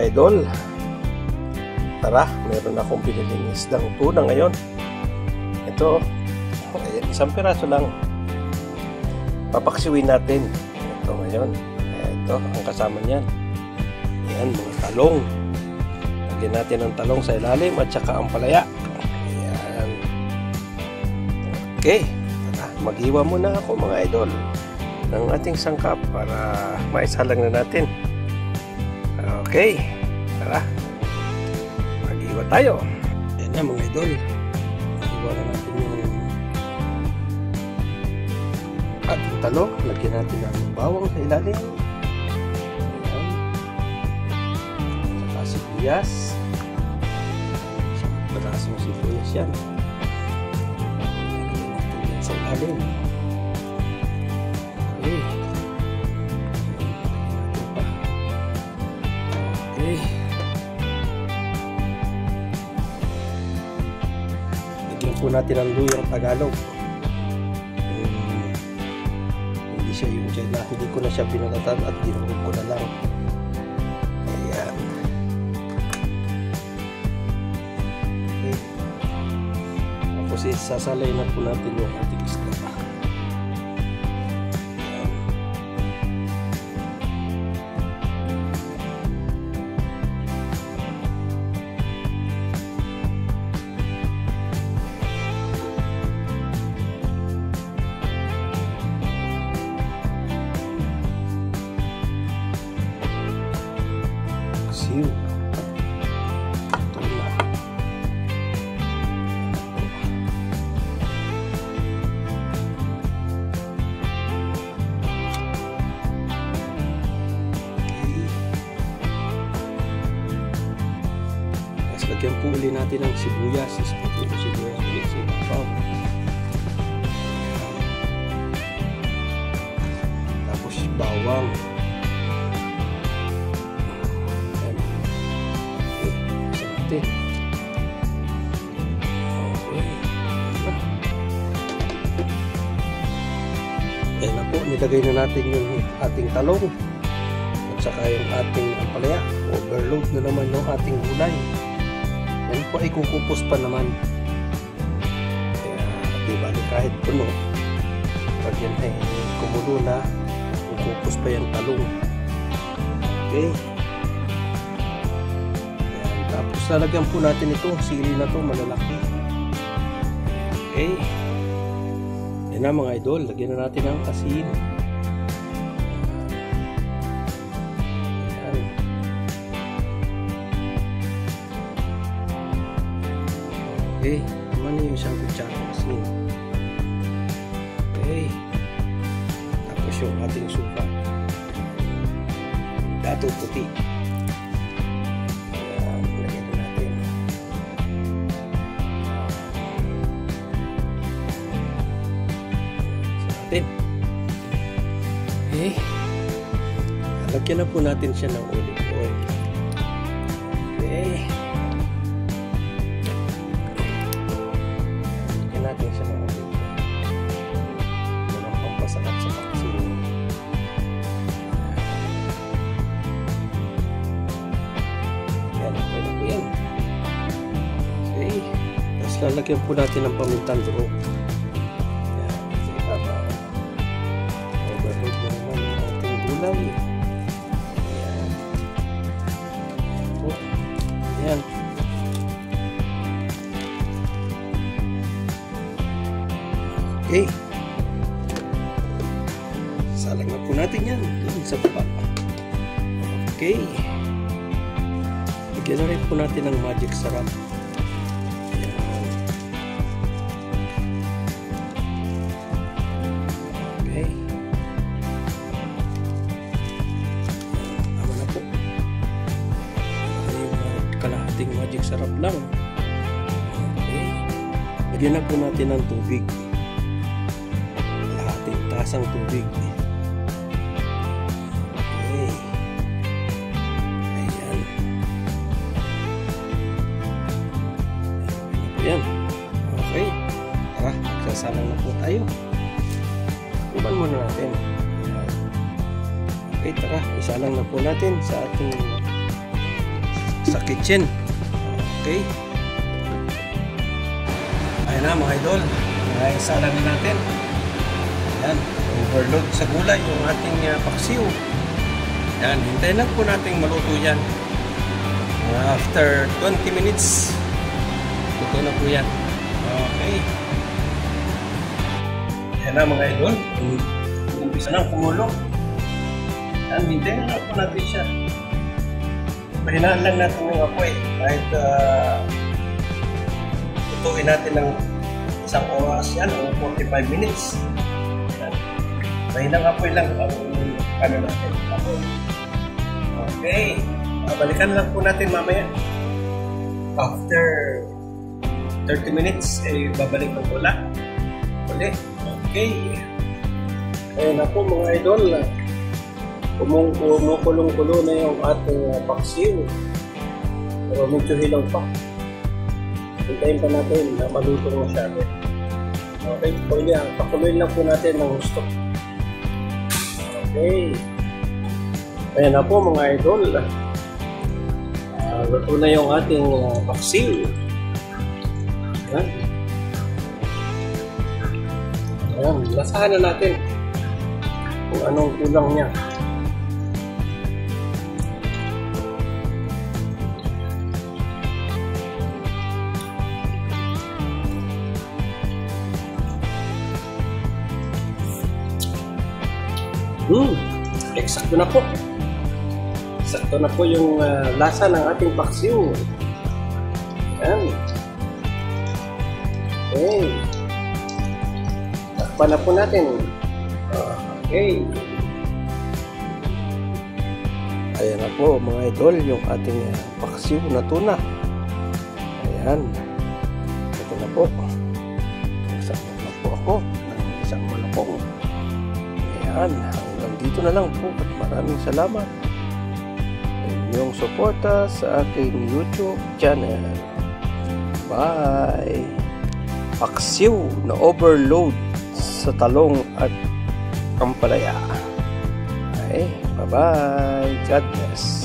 idol. Tara, meron akong biniling isdang tuna ngayon. Ito, ayan, isang piraso lang. Papaksiwin natin. Ito ngayon. Ito, ang kasama niyan. Ayan, mga talong. Lagyan natin ang talong sa ilalim at saka ang palaya. Ayan. Okay, tara, maghiwa muna ako mga idol ng ating sangkap para maisalang na natin. Okay, tara, maghiwa tayo. Ayan na mga idol, maghiwa na natin yung ating talong. Lagyan natin ang bawang sa ilalim. Ayan, saka sibuyas, isang parasong sibuyas yan. Lagyan natin yan sa ilalim. Okay. Okay. Lagyan po natin ang luyang Tagalog. Hindi siya yung dyan na hindi ko na siya pinatatan at dinurog ko na lang. Ayan. Okay. Tapos isasalay na po natin yung ating isda. Siw. Ito na. Tapos lagyan po uli natin ang sibuyas. Isipin po sibuyas ulit sa ibabaw. Tapos bawang. Okay. Ayan na po, nilagay na natin yung ating talong at saka yung ating ampalaya. Overload na naman yung ating gulay. Yan po ay kukupos pa naman. Kaya diba, kahit puno, pag yan ay kumulo na, kukupos pa yung talong. Okay. Tapos lalagyan po natin ito, sili na to, malalaki. Okay. Yan na mga idol, lagyan na natin ang asin. Ayan. Okay, naman yung isang kutsara asin. Okay. Tapos yung ating suka. Dato puti. Okay. Lagyan na po natin siya ng olive oil. Okay. Lagyan natin siya ng olive oil. Yan ang pampasarap sa paksiw. Yan, okay na po yan. Okay. Tapos lalagyan po natin ng pamintang durog. Ayan. Ayan. Okay. Salang na po natin yan dun sa baba. Okay. Bigyan na rin po natin ng magic sarap. Kalahating magic sarap lang. Okay. Lagyan na po natin ng tubig. Kalahating tasang tubig. Okay. Ayan. Ayan. Okay. Tara, magsasalang na po tayo. Iban muna natin. Okay, tara, isalang na po natin sa ating sa kitchen. Okay. Ayan na mga idol. Naisala na natin. Ayan. Overload sa gulay yung ating paksiw. Ayan. Hintayin lang po natin maluto yan. After 20 minutes, luto na po yan. Okay. Ayan na mga idol. Umpisa na kumulo. Ayan. Hintayin na po natin siya. Pahinaan lang natin ng apoy kahit tutuin natin ng isang oras yan o 45 minutes. Pahinang apoy lang ang ano natin, apoy. Okay, balikan lang po natin mamaya. After 30 minutes, babalik ang pula. Ulit. Okay. Ayan na po mga idol. Kumukulong-kulo na yung ating paksiw. Pero medyo hilaw pa. Hintayin pa natin na maluto masyado. Okay, pakuloy lang po natin ng gusto. Okay. Ayan na po mga idol. Luto na yung ating paksiw. Ayan. Ayan, lasahan na natin kung anong kulang niya. Eksakto na po. Eksakto na po yung lasa ng ating paksiw. Ayan. Okay. Takpan na po natin. Okay. Ayan na po mga idol yung ating paksiw na tuna. Ayan. Ito na po. Eksakto na po ako ng isang malapong. Ayan. Hanggang dito na lang po at maraming salamat sa inyong suporta sa aking YouTube channel. Bye! Paksiw na overload sa talong at ampalaya. Okay, bye-bye! God bless!